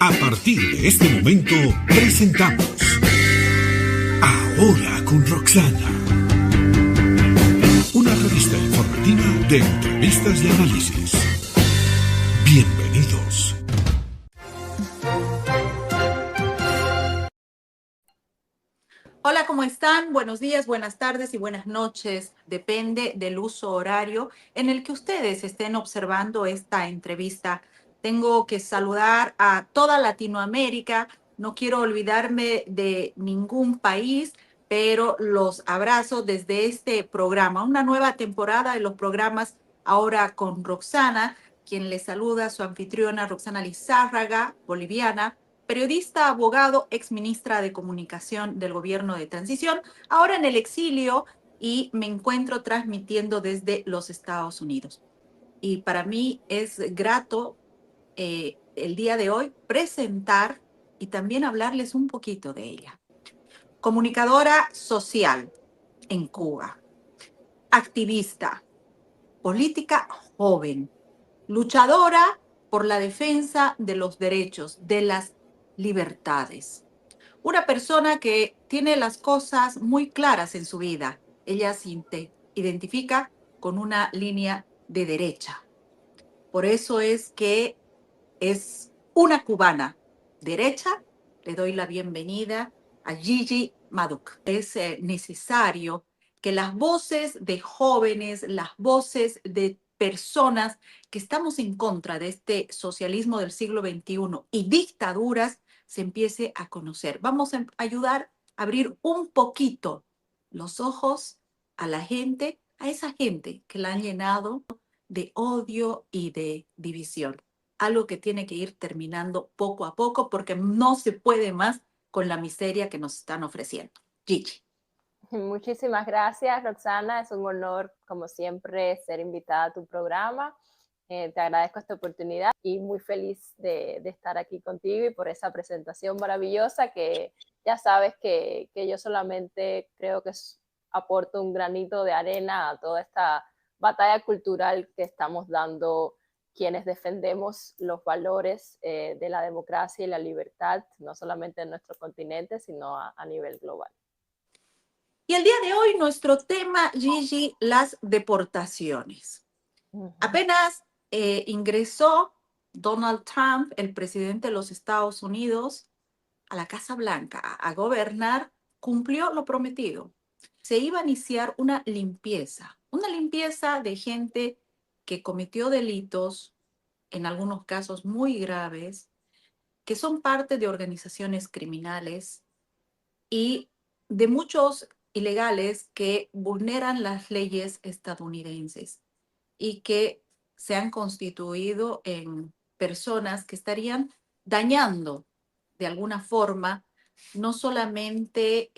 A partir de este momento, presentamos Ahora con Roxana, una revista informativa de entrevistas y análisis. Bienvenidos. Hola, ¿cómo están? Buenos días, buenas tardes y buenas noches. Depende del uso horario en el que ustedes estén observando esta entrevista. Tengo que saludar a toda Latinoamérica. No quiero olvidarme de ningún país, pero los abrazo desde este programa, una nueva temporada de los programas Ahora con Roxana, quien les saluda, su anfitriona Roxana Lizárraga, boliviana, periodista, abogado, exministra de Comunicación del Gobierno de Transición, ahora en el exilio, y me encuentro transmitiendo desde los Estados Unidos. Y para mí es grato el día de hoy presentar y también hablarles un poquito de ella. Comunicadora social en Cuba, activista, política joven, luchadora por la defensa de los derechos, de las libertades. Una persona que tiene las cosas muy claras en su vida. Ella se identifica con una línea de derecha. Por eso es que es una cubana derecha. Le doy la bienvenida a Gigi Maduc. Es necesario que las voces de jóvenes, las voces de personas que estamos en contra de este socialismo del siglo XXI y dictaduras se empiece a conocer. Vamos a ayudar a abrir un poquito los ojos a la gente, a esa gente que la han llenado de odio y de división. Algo que tiene que ir terminando poco a poco porque no se puede más con la miseria que nos están ofreciendo. Gigi. Muchísimas gracias, Roxana. Es un honor, como siempre, ser invitada a tu programa. Te agradezco esta oportunidad y muy feliz de estar aquí contigo y por esa presentación maravillosa que ya sabes que yo solamente creo que aporto un granito de arena a toda esta batalla cultural que estamos dando quienes defendemos los valores de la democracia y la libertad, no solamente en nuestro continente, sino a nivel global. Y el día de hoy nuestro tema, Gigi, las deportaciones. Apenas ingresó Donald Trump, el presidente de los Estados Unidos, a la Casa Blanca a gobernar, cumplió lo prometido. Se iba a iniciar una limpieza de gente que cometió delitos, en algunos casos muy graves, que son parte de organizaciones criminales y de muchos ilegales que vulneran las leyes estadounidenses y que se han constituido en personas que estarían dañando de alguna forma no solamente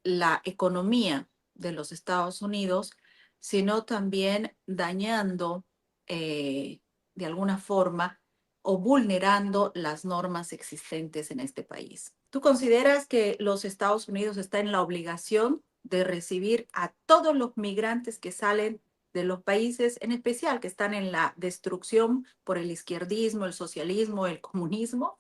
la economía de los Estados Unidos, sino también dañando de alguna forma o vulnerando las normas existentes en este país. ¿Tú consideras que los Estados Unidos están en la obligación de recibir a todos los migrantes que salen de los países, en especial que están en la destrucción por el izquierdismo, el socialismo, el comunismo?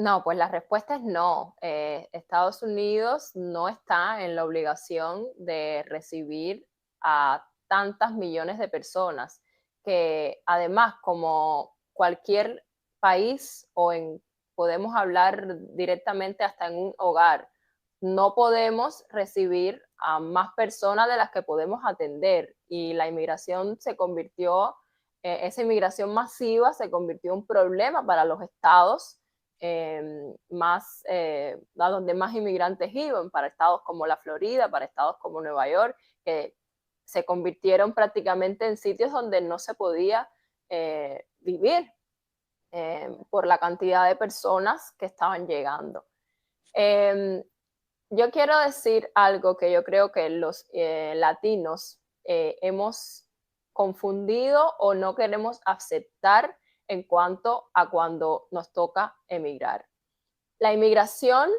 No, pues la respuesta es no. Estados Unidos no está en la obligación de recibir a tantas millones de personas que además, como cualquier país podemos hablar directamente hasta en un hogar, no podemos recibir a más personas de las que podemos atender y la inmigración esa inmigración masiva se convirtió en un problema para los estados a donde más inmigrantes iban, para estados como la Florida, para estados como Nueva York, que se convirtieron prácticamente en sitios donde no se podía vivir por la cantidad de personas que estaban llegando. Yo quiero decir algo que yo creo que los latinos hemos confundido o no queremos aceptar en cuanto a cuando nos toca emigrar. La inmigración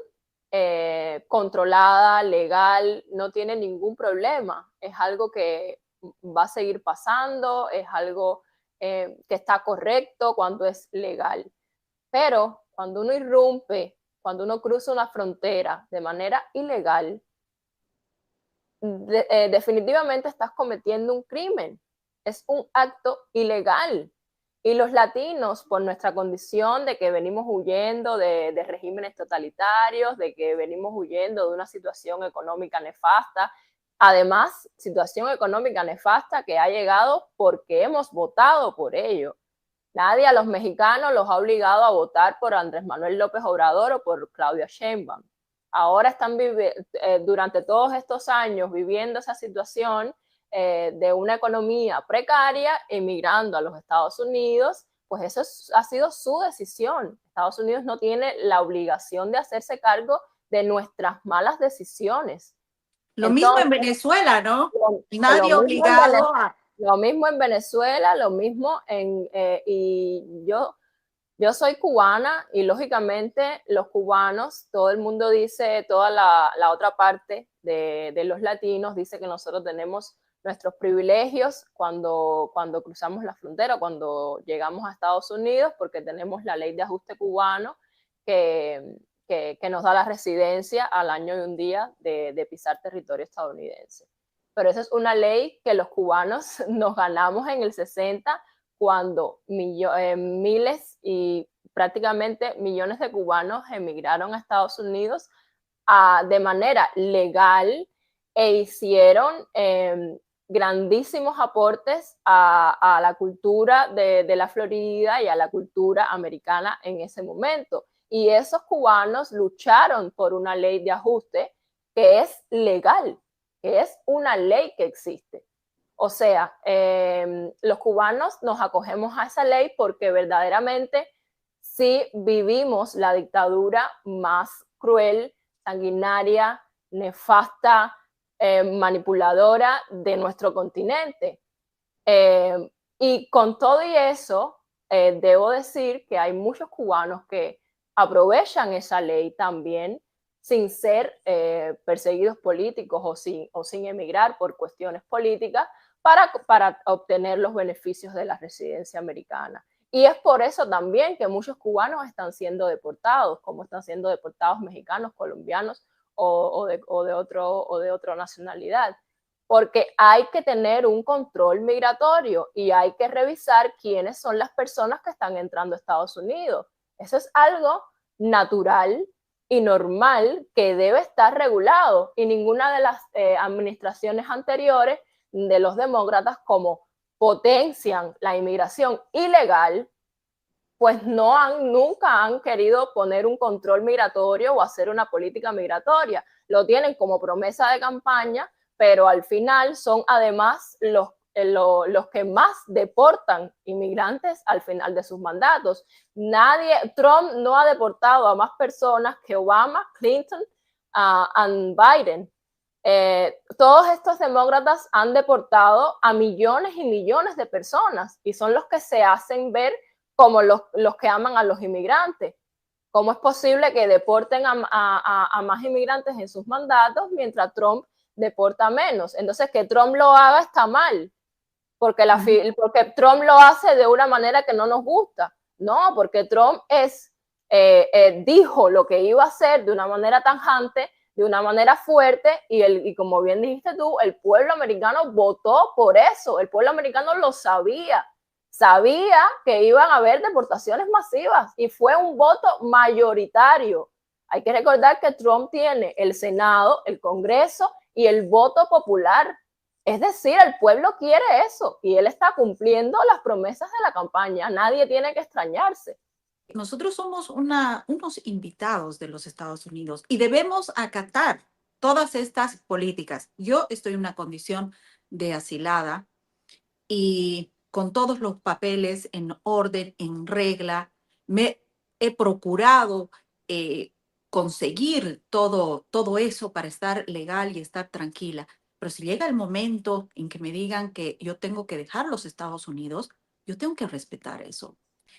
controlada, legal, no tiene ningún problema. Es algo que va a seguir pasando, es algo que está correcto, cuando es legal. Pero cuando uno irrumpe, cuando uno cruza una frontera de manera ilegal, definitivamente estás cometiendo un crimen. Es un acto ilegal. Y los latinos, por nuestra condición de que venimos huyendo de regímenes totalitarios, de que venimos huyendo de una situación económica nefasta, además, situación económica nefasta que ha llegado porque hemos votado por ello. Nadie a los mexicanos los ha obligado a votar por Andrés Manuel López Obrador o por Claudia Sheinbaum. Ahora están durante todos estos años viviendo esa situación de una economía precaria, emigrando a los Estados Unidos, pues eso ha sido su decisión. Estados Unidos no tiene la obligación de hacerse cargo de nuestras malas decisiones. Lo Entonces, mismo en Venezuela, ¿no? Nadie obligado a... Lo mismo en Venezuela, lo mismo y yo soy cubana y lógicamente los cubanos, todo el mundo dice, toda la otra parte de los latinos dice que nosotros tenemos nuestros privilegios cuando cruzamos la frontera, cuando llegamos a Estados Unidos, porque tenemos la ley de ajuste cubano que nos da la residencia al año y un día de pisar territorio estadounidense. Pero esa es una ley que los cubanos nos ganamos en el 60 cuando miles y prácticamente millones de cubanos emigraron a Estados Unidos de manera legal e hicieron grandísimos aportes a la cultura de la Florida y a la cultura americana en ese momento. Y esos cubanos lucharon por una ley de ajuste que es legal, que es una ley que existe. O sea, los cubanos nos acogemos a esa ley porque verdaderamente sí vivimos la dictadura más cruel, sanguinaria, nefasta, manipuladora de nuestro continente. Y con todo y eso, debo decir que hay muchos cubanos que aprovechan esa ley también sin ser perseguidos políticos o sin emigrar por cuestiones políticas para obtener los beneficios de la residencia americana. Y es por eso también que muchos cubanos están siendo deportados, como están siendo deportados mexicanos, colombianos o de otra nacionalidad. Porque hay que tener un control migratorio y hay que revisar quiénes son las personas que están entrando a Estados Unidos. Eso es algo natural y normal que debe estar regulado, y ninguna de las administraciones anteriores de los demócratas, como potencian la inmigración ilegal, pues nunca han querido poner un control migratorio o hacer una política migratoria. Lo tienen como promesa de campaña, pero al final son además los que más deportan inmigrantes al final de sus mandatos. Trump no ha deportado a más personas que Obama, Clinton y Biden. Todos estos demócratas han deportado a millones y millones de personas y son los que se hacen ver como los que aman a los inmigrantes. ¿Cómo es posible que deporten a más inmigrantes en sus mandatos mientras Trump deporta menos? Entonces, que Trump lo haga está mal, porque Trump lo hace de una manera que no nos gusta. No, porque Trump dijo lo que iba a hacer de una manera tajante, de una manera fuerte, y como bien dijiste tú, el pueblo americano votó por eso. El pueblo americano lo sabía que iban a haber deportaciones masivas y fue un voto mayoritario. Hay que recordar que Trump tiene el Senado, el Congreso y el voto popular. Es decir, el pueblo quiere eso y él está cumpliendo las promesas de la campaña. Nadie tiene que extrañarse. Nosotros somos unos invitados de los Estados Unidos y debemos acatar todas estas políticas. Yo estoy en una condición de asilada y con todos los papeles en orden, en regla, me he procurado conseguir todo eso para estar legal y estar tranquila. Pero si llega el momento en que me digan que yo tengo que dejar los Estados Unidos, yo tengo que respetar eso.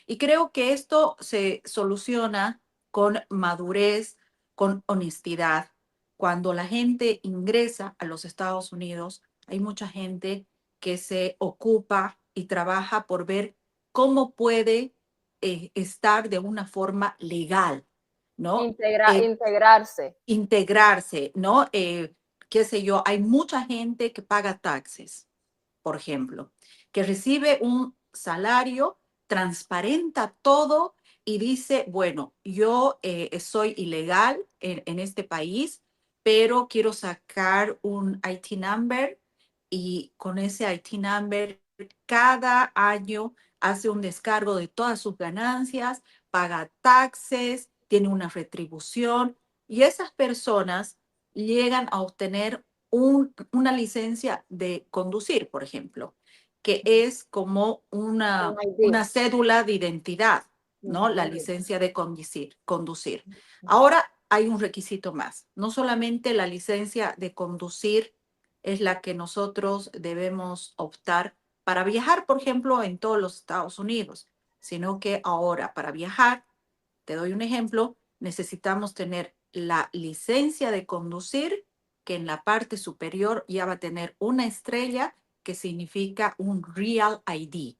Y creo que esto se soluciona con madurez, con honestidad. Cuando la gente ingresa a los Estados Unidos, hay mucha gente que se ocupa y trabaja por ver cómo puede estar de una forma legal, ¿no? Integrarse. Integrarse, ¿no? Qué sé yo, hay mucha gente que paga taxes, por ejemplo, que recibe un salario, transparenta todo y dice, bueno, yo soy ilegal en este país, pero quiero sacar un IT number y con ese IT number cada año hace un descargo de todas sus ganancias, paga taxes, tiene una retribución y esas personas llegan a obtener una licencia de conducir, por ejemplo, que es como Un una ID. cédula de identidad, ¿no? La licencia de conducir. Ahora hay un requisito más. No solamente la licencia de conducir es la que nosotros debemos optar para viajar, por ejemplo, en todos los Estados Unidos, sino que ahora para viajar, te doy un ejemplo, necesitamos tener la licencia de conducir, que en la parte superior ya va a tener una estrella que significa un Real ID,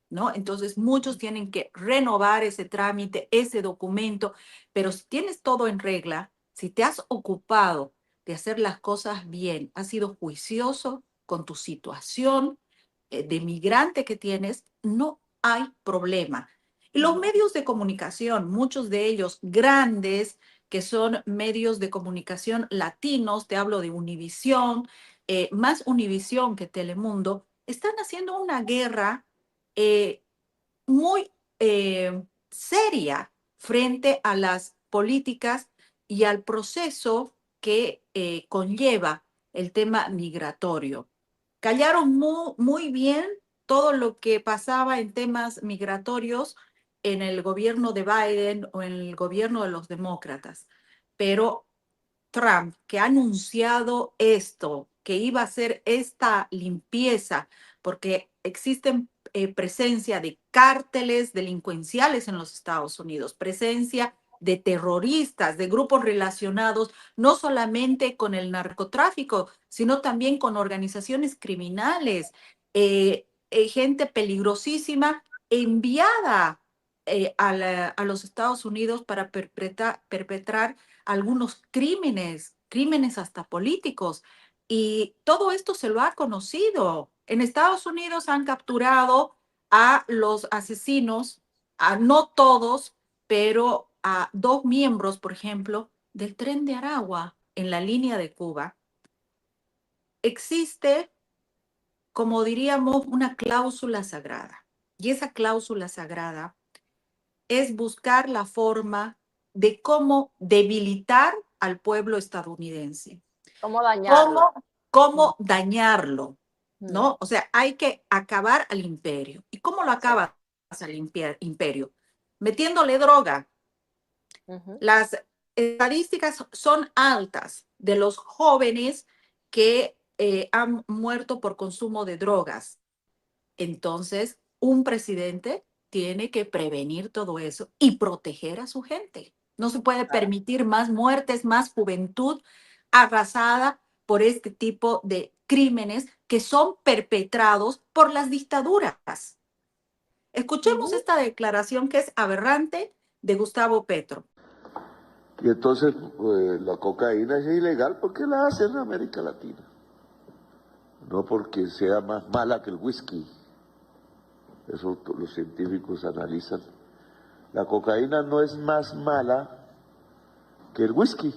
¿no? Entonces muchos tienen que renovar ese trámite, ese documento, pero si tienes todo en regla, si te has ocupado de hacer las cosas bien, has sido juicioso con tu situación de migrante que tienes, no hay problema. Y los medios de comunicación, muchos de ellos grandes, que son medios de comunicación latinos, te hablo de Univisión, más Univisión que Telemundo, están haciendo una guerra eh, muy seria frente a las políticas y al proceso que conlleva el tema migratorio. Callaron muy bien todo lo que pasaba en temas migratorios en el gobierno de Biden o en el gobierno de los demócratas, pero Trump, que ha anunciado esto, que iba a hacer esta limpieza, porque existen presencia de cárteles delincuenciales en los Estados Unidos, presencia de terroristas, de grupos relacionados no solamente con el narcotráfico, sino también con organizaciones criminales, gente peligrosísima enviada a los Estados Unidos para perpetrar algunos crímenes hasta políticos. Y todo esto se lo ha conocido. En Estados Unidos han capturado a los asesinos, a no todos, pero a 2 miembros, por ejemplo, del Tren de Aragua en la línea de Cuba. Existe, como diríamos, una cláusula sagrada. Y esa cláusula sagrada es buscar la forma de cómo debilitar al pueblo estadounidense. ¿Cómo dañarlo? ¿Cómo dañarlo? Mm. ¿No? O sea, hay que acabar al imperio. ¿Y cómo lo Sí. acabas al imperio? Metiéndole droga. Las estadísticas son altas de los jóvenes que han muerto por consumo de drogas. Entonces, un presidente tiene que prevenir todo eso y proteger a su gente. No se puede permitir más muertes, más juventud arrasada por este tipo de crímenes que son perpetrados por las dictaduras. Escuchemos esta declaración que es aberrante de Gustavo Petro. Y entonces la cocaína es ilegal porque la hacen en América Latina, no porque sea más mala que el whisky. Eso los científicos analizan. La cocaína no es más mala que el whisky.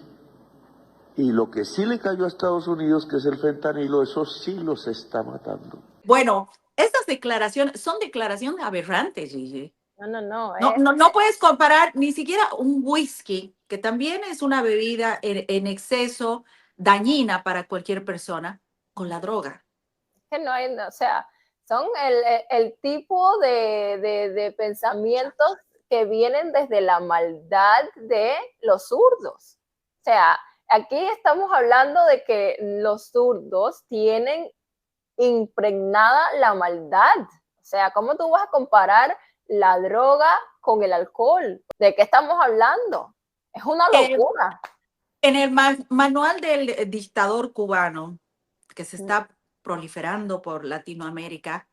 Y lo que sí le cayó a Estados Unidos, que es el fentanilo, eso sí los está matando. Bueno, estas declaraciones son declaraciones aberrantes, Gigi. No. No puedes comparar ni siquiera un whisky, que también es una bebida en exceso dañina para cualquier persona, con la droga. Que no hay, o sea, son el tipo de pensamientos que vienen desde la maldad de los zurdos. O sea, aquí estamos hablando de que los zurdos tienen impregnada la maldad. O sea, ¿cómo tú vas a comparar la droga con el alcohol? ¿De qué estamos hablando? Es una locura. En el manual del dictador cubano, que se está proliferando por Latinoamérica,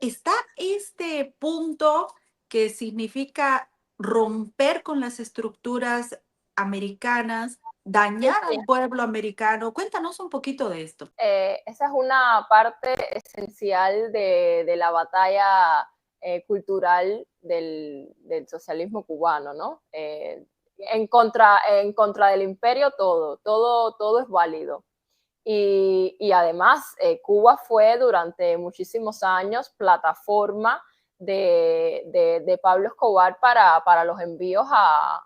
¿Está este punto que significa romper con las estructuras americanas, Sí, dañar sí. al pueblo americano? Cuéntanos un poquito de esto. Esa es una parte esencial de la batalla cultural del socialismo cubano, ¿no? En contra del imperio todo es válido. Y además, Cuba fue durante muchísimos años plataforma de Pablo Escobar para los envíos a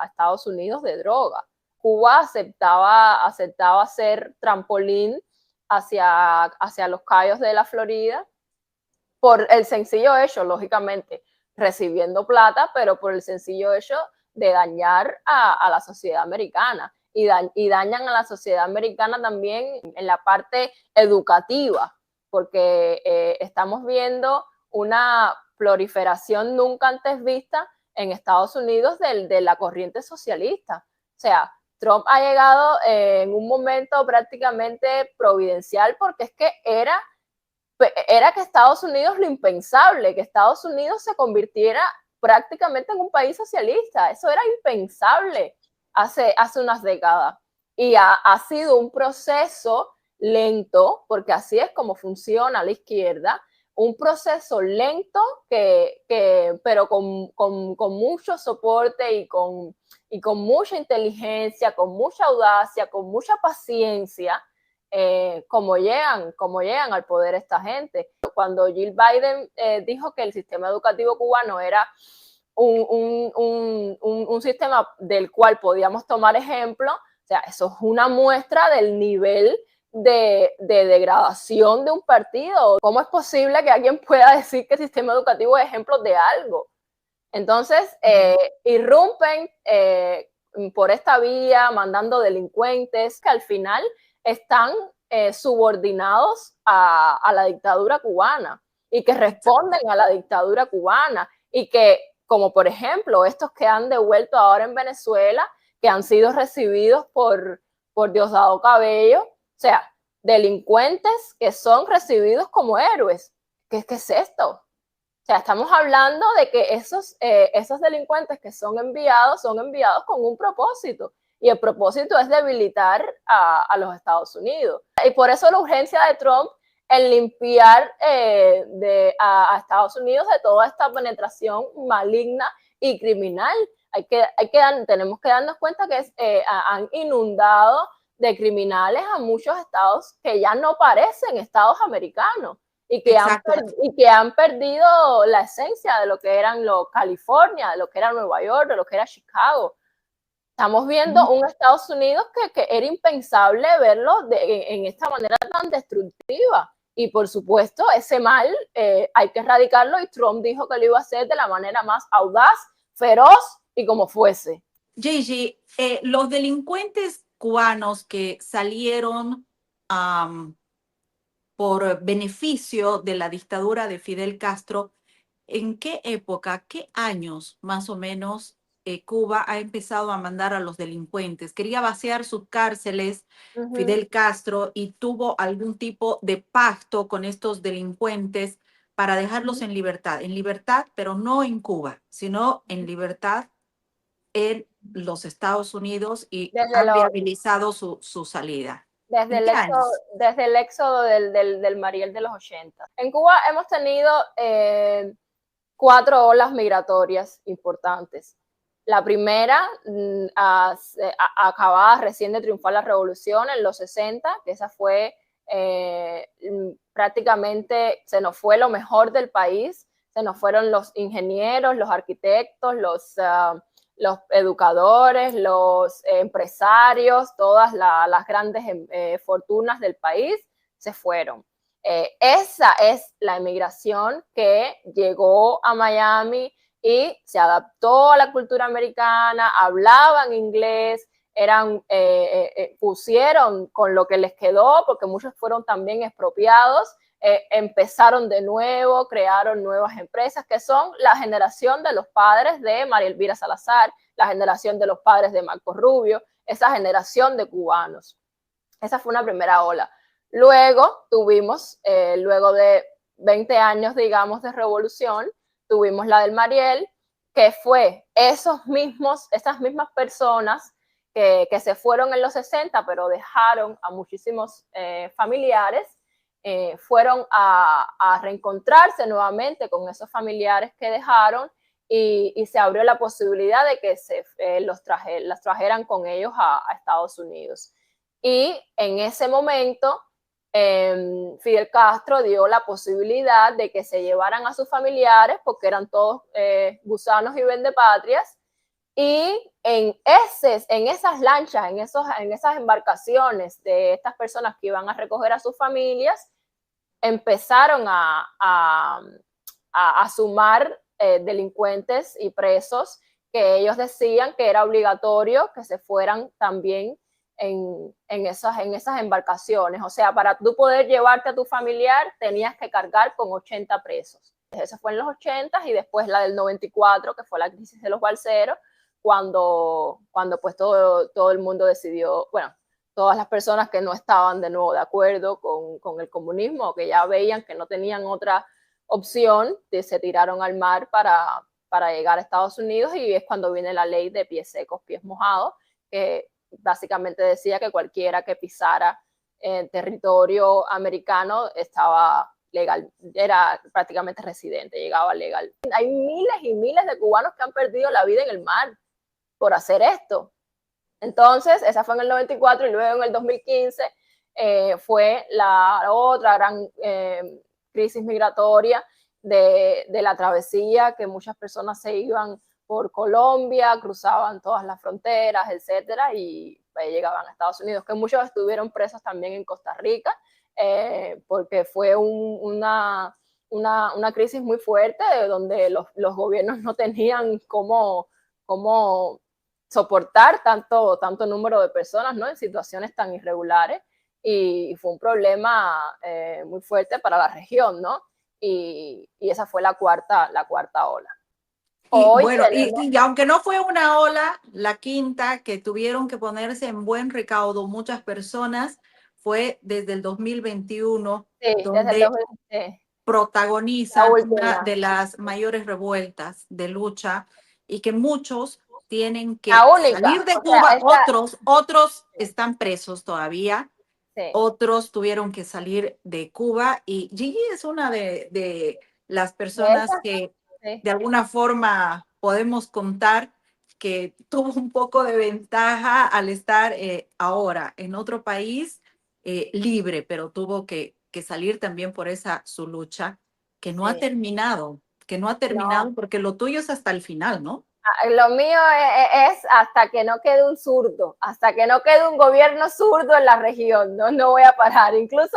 Estados Unidos de droga. Cuba aceptaba ser trampolín hacia los Cayos de la Florida por el sencillo hecho, lógicamente, recibiendo plata, pero por el sencillo hecho de dañar a la sociedad americana. Y dañan a la sociedad americana también en la parte educativa, porque estamos viendo una proliferación nunca antes vista en Estados Unidos de la corriente socialista. O sea, Trump ha llegado en un momento prácticamente providencial porque es que era que Estados Unidos lo impensable, que Estados Unidos se convirtiera prácticamente en un país socialista. Eso era impensable hace unas décadas. Y ha sido un proceso lento, porque así es como funciona la izquierda, un proceso lento pero con mucho soporte y con mucha inteligencia, con mucha audacia, con mucha paciencia, como llegan al poder esta gente. Cuando Jill Biden dijo que el sistema educativo cubano era un sistema del cual podíamos tomar ejemplo, o sea, eso es una muestra del nivel de degradación de un partido. ¿Cómo es posible que alguien pueda decir que el sistema educativo es ejemplo de algo? Entonces, irrumpen por esta vía, mandando delincuentes que al final están subordinados a la dictadura cubana y que responden a la dictadura cubana y que, como por ejemplo, estos que han devuelto ahora en Venezuela, que han sido recibidos por Diosdado Cabello, o sea, delincuentes que son recibidos como héroes. ¿Qué es esto? O sea, estamos hablando de que esos delincuentes que son enviados con un propósito. Y el propósito es debilitar a los Estados Unidos. Y por eso la urgencia de Trump en limpiar a Estados Unidos de toda esta penetración maligna y criminal. Tenemos que darnos cuenta que han inundado de criminales a muchos estados que ya no parecen estados americanos. Y que han perdido la esencia de lo que eran California, de lo que era Nueva York, de lo que era Chicago. Estamos viendo un Estados Unidos que era impensable verlo en esta manera tan destructiva. Y por supuesto, ese mal hay que erradicarlo y Trump dijo que lo iba a hacer de la manera más audaz, feroz y como fuese. Gigi, los delincuentes cubanos que salieron por beneficio de la dictadura de Fidel Castro, ¿en qué época, qué años más o menos Cuba ha empezado a mandar a los delincuentes? Quería vaciar sus cárceles Fidel Castro y tuvo algún tipo de pacto con estos delincuentes para dejarlos en libertad, pero no en Cuba, sino en libertad en los Estados Unidos y han viabilizado su salida. Desde el éxodo del Mariel de los 80. En Cuba hemos tenido 4 olas migratorias importantes. La primera, acababa recién de triunfar la revolución en los 60, que esa fue prácticamente, se nos fue lo mejor del país, se nos fueron los ingenieros, los arquitectos, los educadores, los empresarios, todas las grandes fortunas del país se fueron. Esa es la emigración que llegó a Miami y se adaptó a la cultura americana, hablaban inglés, pusieron con lo que les quedó, porque muchos fueron también expropiados, empezaron de nuevo, crearon nuevas empresas, que son la generación de los padres de María Elvira Salazar, la generación de los padres de Marco Rubio, esa generación de cubanos. Esa fue una primera ola. Luego tuvimos, luego de 20 años, digamos, de revolución, tuvimos la del Mariel, que fue esas mismas personas que se fueron en los 60, pero dejaron a muchísimos familiares, fueron a reencontrarse nuevamente con esos familiares que dejaron, y se abrió la posibilidad de que las trajeran con ellos a Estados Unidos. Y en ese momento, Fidel Castro dio la posibilidad de que se llevaran a sus familiares, porque eran todos gusanos y vendepatrias, y en esas lanchas, en esas embarcaciones de estas personas que iban a recoger a sus familias, empezaron a sumar delincuentes y presos que ellos decían que era obligatorio que se fueran también en esas embarcaciones. O sea, para tú poder llevarte a tu familiar tenías que cargar con 80 presos. Eso fue en los 80, y después la del 94, que fue la crisis de los balseros, cuando pues todo el mundo decidió, bueno, todas las personas que no estaban de nuevo de acuerdo con el comunismo, que ya veían que no tenían otra opción, se tiraron al mar para llegar a Estados Unidos, y es cuando viene la ley de pies secos, pies mojados, que básicamente decía que cualquiera que pisara en territorio americano estaba legal, era prácticamente residente, llegaba legal. Hay miles y miles de cubanos que han perdido la vida en el mar por hacer esto. Entonces, esa fue en el 94, y luego en el 2015 fue la otra gran crisis migratoria de la travesía, que muchas personas se iban por Colombia, cruzaban todas las fronteras, etcétera, y llegaban a Estados Unidos, que muchos estuvieron presos también en Costa Rica, porque fue una crisis muy fuerte, donde los gobiernos no tenían cómo soportar tanto número de personas, ¿no?, en situaciones tan irregulares, y fue un problema muy fuerte para la región, ¿no? Y esa fue la cuarta ola. Hoy bueno, y aunque no fue una ola, la quinta, que tuvieron que ponerse en buen recaudo muchas personas, fue desde el 2021, donde desde el 2020, protagonizan una de las mayores revueltas de lucha, y que muchos tienen que salir de Cuba, otros están presos todavía, otros tuvieron que salir de Cuba, y Gigi es una de las personas que de alguna forma podemos contar que tuvo un poco de ventaja al estar ahora en otro país libre, pero tuvo que salir también por esa su lucha, que no ha terminado, no, porque lo tuyo es hasta el final, ¿no? Lo mío es hasta que no quede un zurdo, hasta que no quede un gobierno zurdo en la región, no voy a parar. Incluso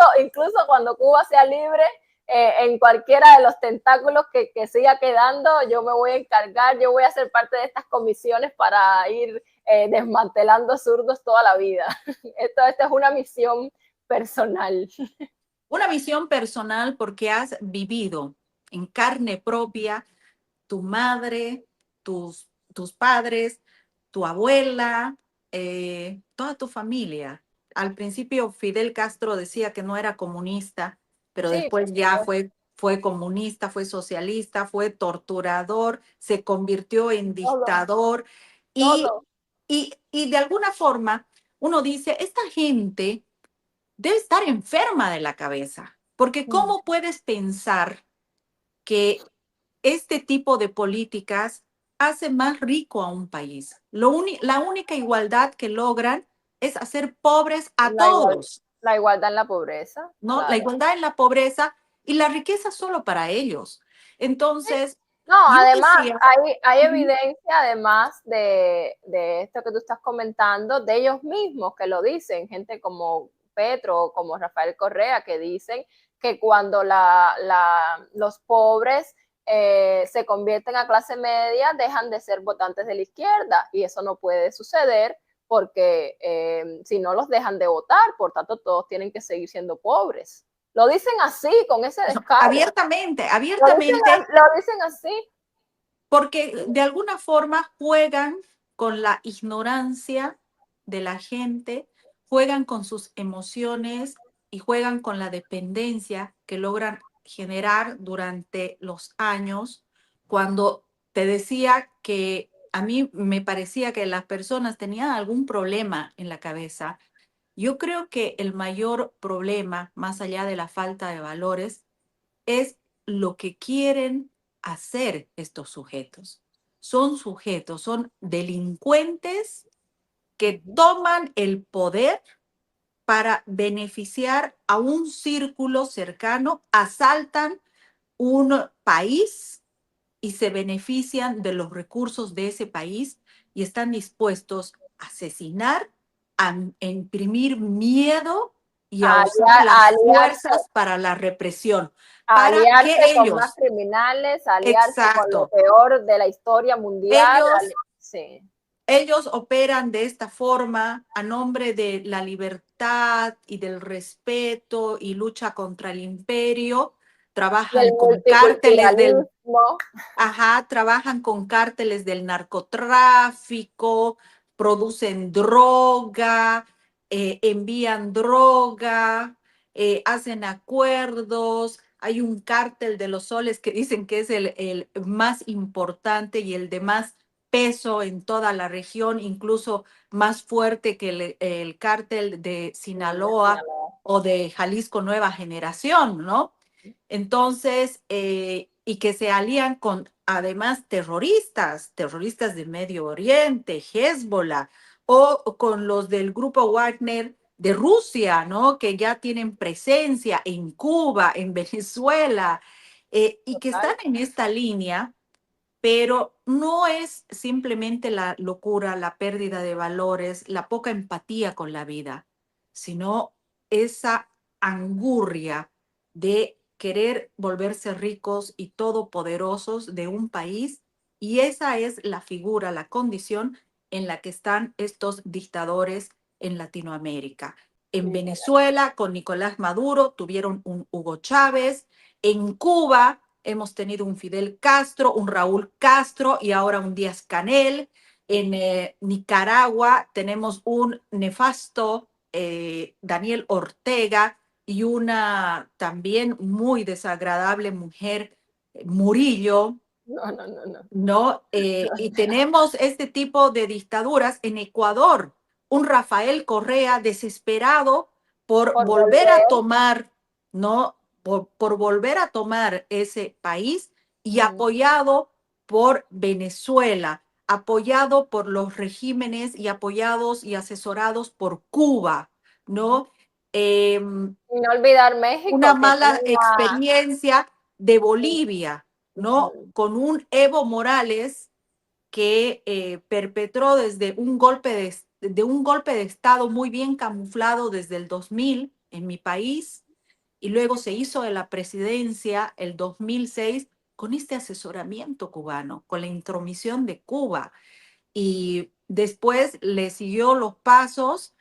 cuando Cuba sea libre, en cualquiera de los tentáculos que siga quedando, yo me voy a encargar, yo voy a ser parte de estas comisiones para ir desmantelando zurdos toda la vida. Esta es una misión personal. Una misión personal porque has vivido en carne propia tu madre, tus padres, tu abuela, toda tu familia. Al principio Fidel Castro decía que no era comunista, pero sí, después ya fue comunista, fue socialista, fue torturador, se convirtió en dictador. Todo. Y de alguna forma uno dice, esta gente debe estar enferma de la cabeza, porque ¿cómo puedes pensar que este tipo de políticas hace más rico a un país? La única igualdad que logran es hacer pobres a todos. La igualdad en la pobreza. ¿No? Claro. La igualdad en la pobreza, y la riqueza solo para ellos. Entonces, no, además hay evidencia, además de esto que tú estás comentando, de ellos mismos que lo dicen, gente como Petro, como Rafael Correa, que dicen que cuando los pobres se convierten a clase media, dejan de ser votantes de la izquierda, y eso no puede suceder porque si no los dejan de votar, por tanto todos tienen que seguir siendo pobres. Lo dicen así, con ese descaro. Abiertamente. Lo dicen así. Porque de alguna forma juegan con la ignorancia de la gente, juegan con sus emociones y juegan con la dependencia que logran generar durante los años cuando te decía que a mí me parecía que las personas tenían algún problema en la cabeza. Yo creo que el mayor problema, más allá de la falta de valores, es lo que quieren hacer estos sujetos. Son sujetos, son delincuentes que toman el poder para beneficiar a un círculo cercano, asaltan un país y se benefician de los recursos de ese país y están dispuestos a asesinar, a imprimir miedo y a usar las fuerzas para la represión. Para aliarse que con más ellos, criminales, aliarse con lo exacto, peor de la historia mundial. Sí. Ellos operan de esta forma a nombre de la libertad y del respeto y lucha contra el imperio. Trabajan con cárteles trabajan con cárteles del narcotráfico, producen droga, envían droga, hacen acuerdos. Hay un cártel de los soles que dicen que es el más importante y el de más peso en toda la región, incluso más fuerte que el cártel de Sinaloa o de Jalisco Nueva Generación, ¿no? Entonces, y que se alían con además terroristas de Medio Oriente, Hezbollah, o con los del grupo Wagner de Rusia, ¿no? Que ya tienen presencia en Cuba, en Venezuela, y que están en esta línea, pero no es simplemente la locura, la pérdida de valores, la poca empatía con la vida, sino esa angurria de querer volverse ricos y todopoderosos de un país, y esa es la figura, la condición en la que están estos dictadores en Latinoamérica. En Venezuela, con Nicolás Maduro, tuvieron un Hugo Chávez. En Cuba hemos tenido un Fidel Castro, un Raúl Castro y ahora un Díaz Canel. En Nicaragua tenemos un nefasto Daniel Ortega y una también muy desagradable mujer, Murillo. No. Y tenemos este tipo de dictaduras en Ecuador. Un Rafael Correa desesperado por volver a tomar, ¿no? Por volver a tomar ese país y apoyado por Venezuela, apoyado por los regímenes y apoyados y asesorados por Cuba, ¿no? Y no olvidar México. Una mala experiencia de Bolivia, ¿no? Con un Evo Morales que perpetró desde un golpe de Estado muy bien camuflado desde el 2000 en mi país, y luego se hizo de la presidencia el 2006 con este asesoramiento cubano, con la intromisión de Cuba. Y después le siguió los pasos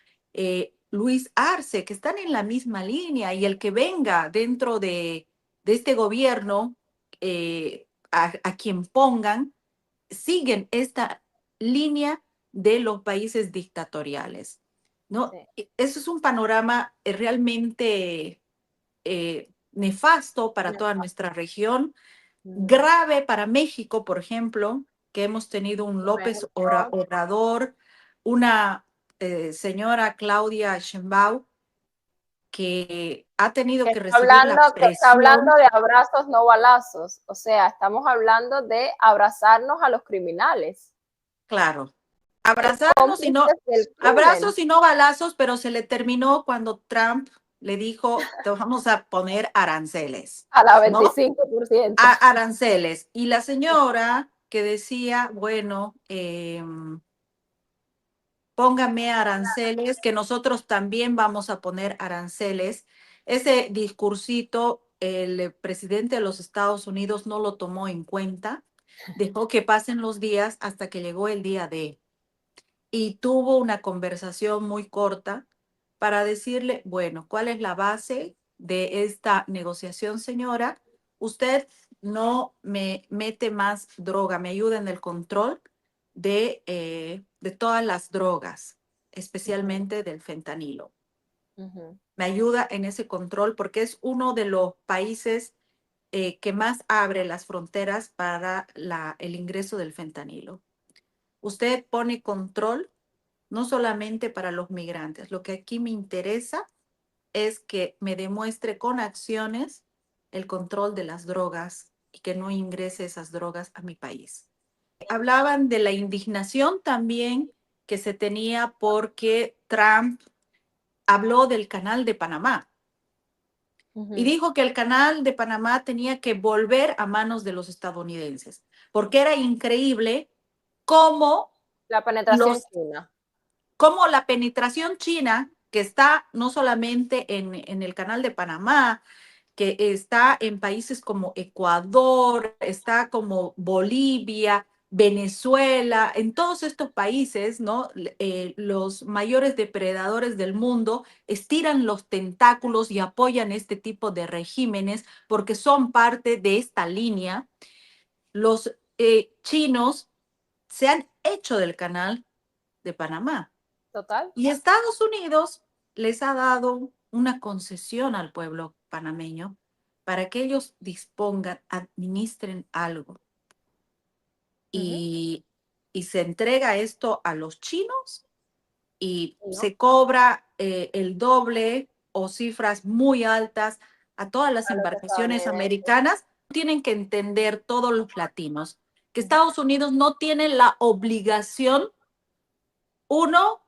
Luis Arce, que están en la misma línea, y el que venga dentro de este gobierno, a quien pongan, siguen esta línea de los países dictatoriales, ¿no? Sí. Eso es un panorama realmente nefasto para toda nuestra región, grave para México, por ejemplo, que hemos tenido un López Obrador, una señora Claudia Sheinbaum, que ha tenido que recibir la presión. Está hablando de abrazos, no balazos. O sea, estamos hablando de abrazarnos a los criminales. Claro. Abrazarnos y no, abrazos y no balazos, pero se le terminó cuando Trump le dijo, te vamos a poner aranceles. A la 25%. ¿No? Aranceles. Y la señora que decía, bueno, póngame aranceles, que nosotros también vamos a poner aranceles. Ese discursito, el presidente de los Estados Unidos no lo tomó en cuenta, dejó que pasen los días hasta que llegó el día D. Y tuvo una conversación muy corta para decirle, bueno, ¿cuál es la base de esta negociación, señora? Usted no me mete más droga, me ayuda en el control de todas las drogas, especialmente del fentanilo. Me ayuda en ese control porque es uno de los países que más abre las fronteras para el ingreso del fentanilo. Usted pone control no solamente para los migrantes. Lo que aquí me interesa es que me demuestre con acciones el control de las drogas y que no ingrese esas drogas a mi país. Hablaban de la indignación también que se tenía porque Trump habló del Canal de Panamá y dijo que el Canal de Panamá tenía que volver a manos de los estadounidenses, porque era increíble cómo La penetración china. cómo la penetración china, que está no solamente en el Canal de Panamá, que está en países como Ecuador, está como Bolivia, Venezuela, en todos estos países, ¿no? Los mayores depredadores del mundo estiran los tentáculos y apoyan este tipo de regímenes porque son parte de esta línea. Los chinos se han hecho del Canal de Panamá. Total. Y Estados Unidos les ha dado una concesión al pueblo panameño para que ellos dispongan, administren algo. Y se entrega esto a los chinos y se cobra el doble o cifras muy altas a todas las embarcaciones americanas. Tienen que entender todos los latinos que Estados Unidos no tiene la obligación, uno,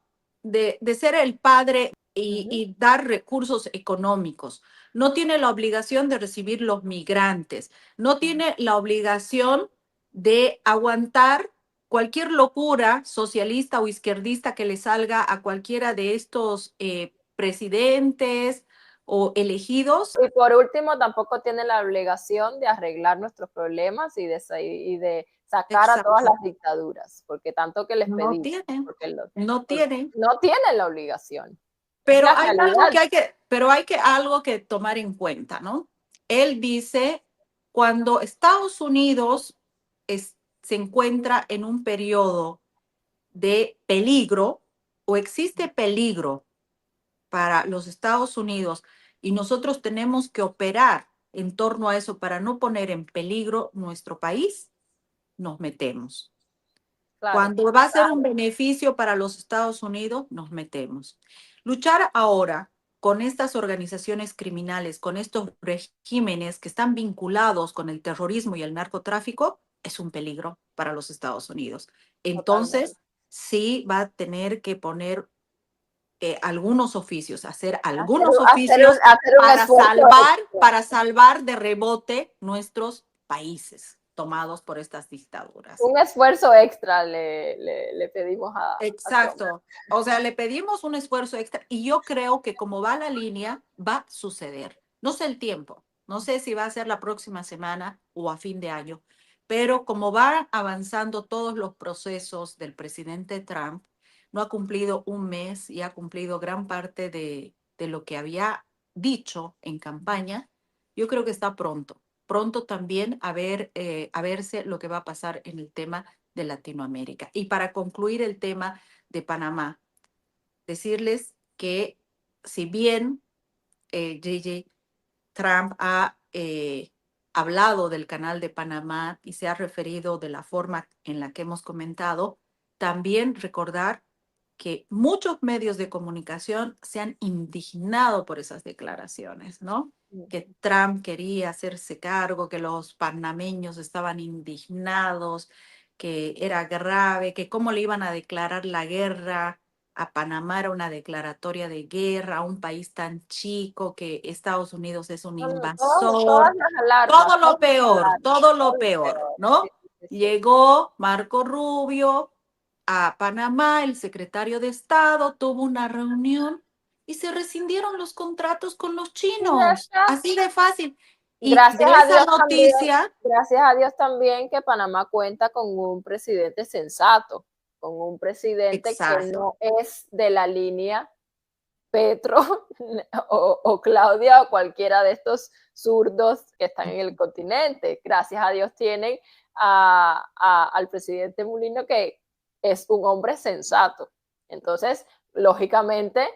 de ser el padre y dar recursos económicos. No tiene la obligación de recibir los migrantes. No tiene la obligación de aguantar cualquier locura socialista o izquierdista que le salga a cualquiera de estos presidentes o elegidos. Y por último, tampoco tiene la obligación de arreglar nuestros problemas y de sacar a todas las dictaduras, porque tanto que les pedimos. No tienen. No tienen la obligación. Pero hay algo que tomar en cuenta, ¿no? Él dice, cuando Estados Unidos se encuentra en un periodo de peligro o existe peligro para los Estados Unidos y nosotros tenemos que operar en torno a eso para no poner en peligro nuestro país, nos metemos. Claro, cuando va a ser un beneficio para los Estados Unidos, nos metemos. Luchar ahora con estas organizaciones criminales, con estos regímenes que están vinculados con el terrorismo y el narcotráfico, es un peligro para los Estados Unidos. Entonces, sí va a tener que poner algunos oficios, hacer algunos oficios para salvar de rebote nuestros países tomados por estas dictaduras. Un esfuerzo extra le pedimos a... Exacto. O sea, le pedimos un esfuerzo extra y yo creo que como va la línea, va a suceder. No sé el tiempo, no sé si va a ser la próxima semana o a fin de año, pero como van avanzando todos los procesos del presidente Trump, no ha cumplido un mes y ha cumplido gran parte de lo que había dicho en campaña, yo creo que está pronto también a verse lo que va a pasar en el tema de Latinoamérica. Y para concluir el tema de Panamá, decirles que si bien JJ Trump ha hablado del Canal de Panamá y se ha referido de la forma en la que hemos comentado, también recordar que muchos medios de comunicación se han indignado por esas declaraciones, ¿no? Que Trump quería hacerse cargo, que los panameños estaban indignados, que era grave, que cómo le iban a declarar la guerra a Panamá, era una declaratoria de guerra a un país tan chico, que Estados Unidos es un invasor, todo lo peor, ¿no? Llegó Marco Rubio a Panamá, el secretario de Estado tuvo una reunión y se rescindieron los contratos con los chinos. Así de fácil. Y gracias a Dios también que Panamá cuenta con un presidente sensato, con un presidente que no es de la línea Petro o Claudia o cualquiera de estos zurdos que están en el continente. Gracias a Dios tienen al presidente Mulino, que es un hombre sensato. Entonces, lógicamente,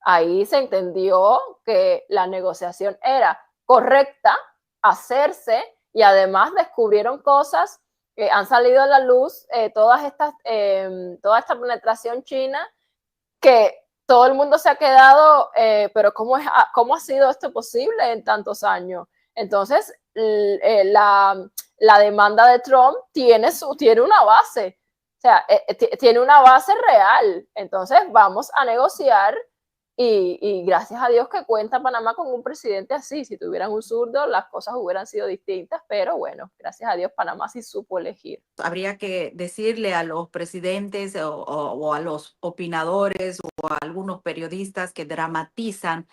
ahí se entendió que la negociación era correcta hacerse, y además descubrieron cosas que han salido a la luz, toda esta penetración china, que todo el mundo se ha quedado, pero ¿cómo ha sido esto posible en tantos años? Entonces, la demanda de Trump tiene una base, o sea, tiene una base real. Entonces, vamos a negociar y gracias a Dios que cuenta Panamá con un presidente así. Si tuvieran un zurdo, las cosas hubieran sido distintas, pero bueno, gracias a Dios Panamá sí supo elegir. Habría que decirle a los presidentes o a los opinadores o a algunos periodistas que dramatizan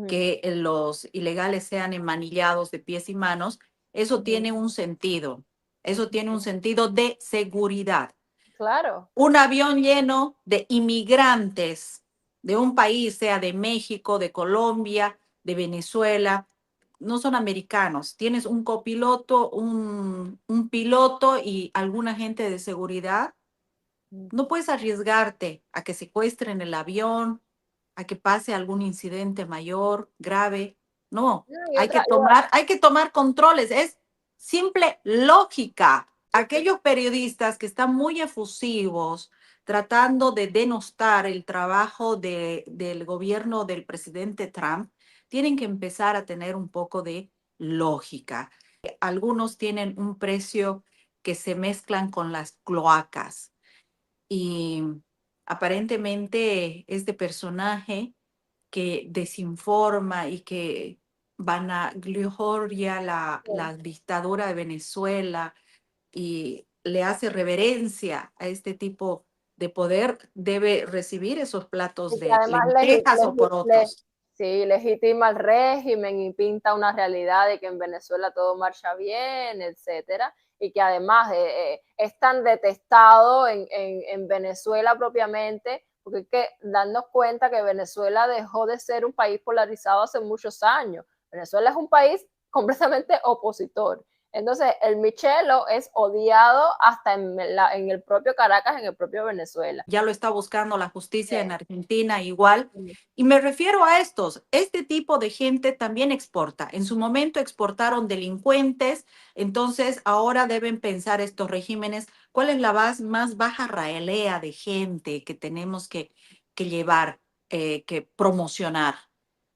que los ilegales sean enmanillados de pies y manos, eso tiene un sentido. Eso tiene un sentido de seguridad. Claro. Un avión lleno de inmigrantes de un país, sea de México, de Colombia, de Venezuela, no son americanos. Tienes un copiloto, un piloto y alguna gente de seguridad. No puedes arriesgarte a que secuestren el avión, a que pase algún incidente mayor, grave. No, hay que tomar controles. Es simple lógica. Aquellos periodistas que están muy efusivos, tratando de denostar el trabajo del gobierno del presidente Trump, tienen que empezar a tener un poco de lógica. Algunos tienen un precio que se mezclan con las cloacas y aparentemente este personaje que desinforma y que vanagloria la dictadura de Venezuela y le hace reverencia a este tipo de poder, debe recibir esos platos Y que de además lentejas o porotos. sí, legitima el régimen y pinta una realidad de que en Venezuela todo marcha bien, etcétera, y que además es tan detestado en Venezuela propiamente, porque hay que darnos cuenta que Venezuela dejó de ser un país polarizado hace muchos años. Venezuela es un país completamente opositor. Entonces, el Michelo es odiado hasta en el propio Caracas, en el propio Venezuela. Ya lo está buscando la justicia en Argentina igual. Y me refiero a este tipo de gente también exporta. En su momento exportaron delincuentes, entonces ahora deben pensar estos regímenes, ¿cuál es la más baja ralea de gente que tenemos que llevar, que promocionar?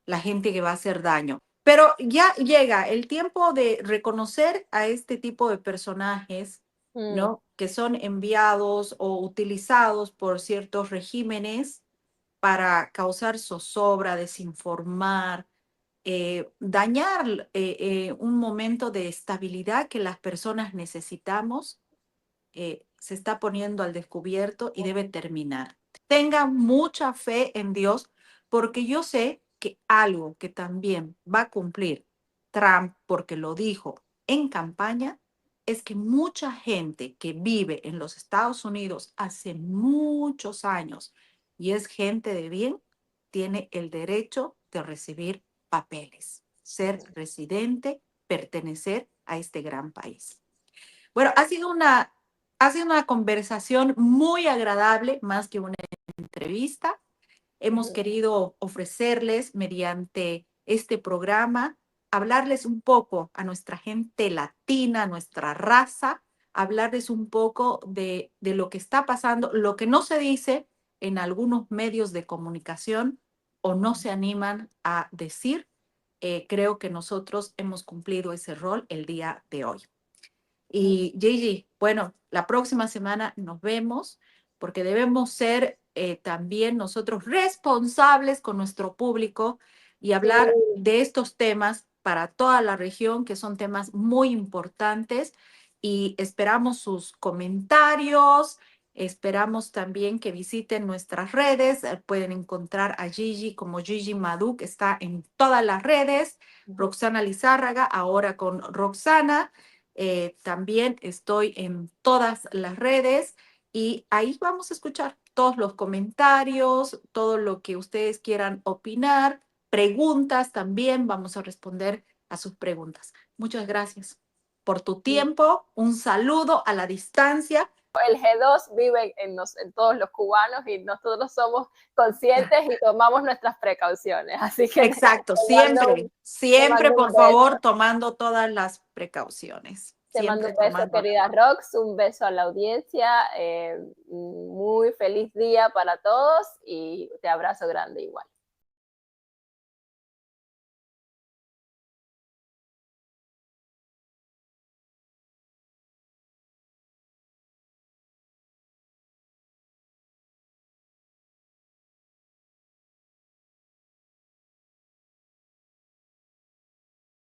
La gente que va a hacer daño. Pero ya llega el tiempo de reconocer a este tipo de personajes, ¿no? Que son enviados o utilizados por ciertos regímenes para causar zozobra, desinformar, dañar un momento de estabilidad que las personas necesitamos. Se está poniendo al descubierto y debe terminar. Tengan mucha fe en Dios, porque yo sé que algo que también va a cumplir Trump, porque lo dijo en campaña, es que mucha gente que vive en los Estados Unidos hace muchos años y es gente de bien, tiene el derecho de recibir papeles, ser residente, pertenecer a este gran país. Bueno, ha sido una conversación muy agradable, más que una entrevista. Hemos querido ofrecerles mediante este programa, hablarles un poco a nuestra gente latina, a nuestra raza, hablarles un poco de lo que está pasando, lo que no se dice en algunos medios de comunicación o no se animan a decir. Creo que nosotros hemos cumplido ese rol el día de hoy. Y Gigi, bueno, la próxima semana nos vemos porque debemos ser también nosotros responsables con nuestro público y hablar de estos temas para toda la región, que son temas muy importantes, y esperamos sus comentarios, esperamos también que visiten nuestras redes, pueden encontrar a Gigi como Gigi Madu, que está en todas las redes, Roxana Lizárraga, ahora con Roxana. También estoy en todas las redes y ahí vamos a escuchar todos los comentarios, todo lo que ustedes quieran opinar, preguntas también, vamos a responder a sus preguntas. Muchas gracias por tu tiempo, un saludo a la distancia el G2 vive en todos los cubanos y nosotros somos conscientes y tomamos nuestras precauciones. Así que exacto, siempre, por favor, tomando todas las precauciones. Te mando un beso, querida Rox, un beso a la audiencia, muy feliz día para todos y te abrazo grande igual.